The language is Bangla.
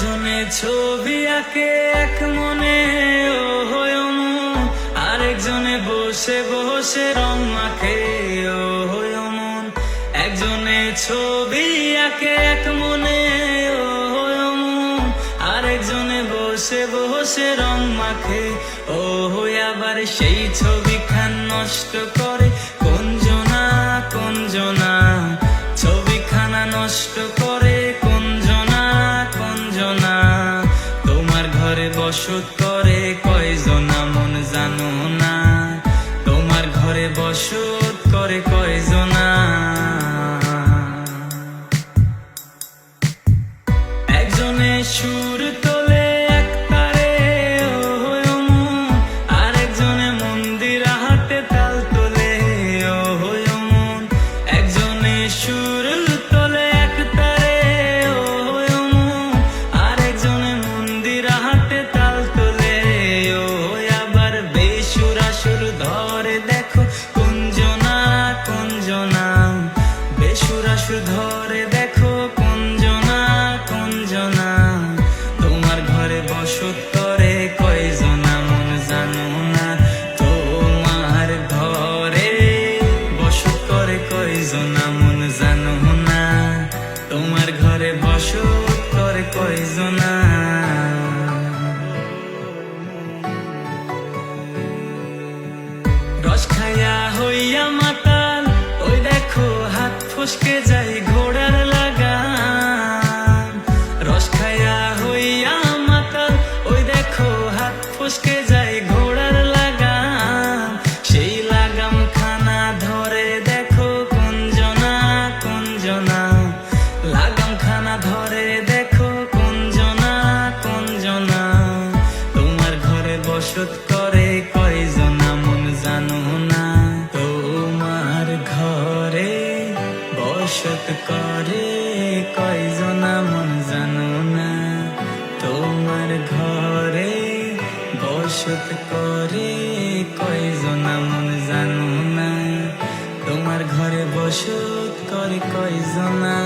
একজনে ছবি আঁকে এক মনে ও হয় মন, আরেকজনে বসে বসে রং মাখে ও হয় মন। একজনে ছবি আঁকে এক মনে ও হয় মন, আরেকজনে বসে বসে রং মাখে ও হয়। আবার সেই ছবিখান নষ্ট করে কোনজনা কোনজনা, ছবিখানা নষ্ট করে কোনজনা কোনজনা। তোমার ঘরে বসত করে কয়জনা মন জানো না, তোমার ঘরে বসত করে কয়জনা। একজনে সুর তোলে এক তারে ও হয় মন, আরেকজনে মন্দির হাতে তাল তোলে ও হয় মন। একজনে সুর তোলে এক তারে ও হয় মন, আরেকজনে মন্দির হাতে তাল তোলে ও হয়। আবার বেসুরা সুর ধরে দেখো কোনজনা কোনজনা, বেসুরা সুর ধরে দেখো কোনজনা কোনজনা। তোমার ঘরে বসত করে কয়জনা মন জানো না, তোমার ঘরে বসত করে কয়জনা মন জানো না, তোমার ঘরে বসত করে কয়জনা। রস খাইয়া হইয়া মাতাল ওই দেখো হাত ফসকে যায় ঘোড়ার লাগাম। রস খাইয়া হইয়া মাতাল ওই দেখো হাত ফসকে যায় ঘোড়ার লাগাম। সেই লাগাম খানা ধরে দেখো কোনজনা কোনজনা, লাগাম খানা ধরে দেখো কোনজনা কোনজনা। তোমার ঘরে বসত করে কয়জনা মন জানো না, তোমার ঘরে বসত করে কয়জনা মন জানো না, তোমার ঘরে বসত করে কয়জনা মন জানো না, তোমার ঘরে বসত করে কয়জনা।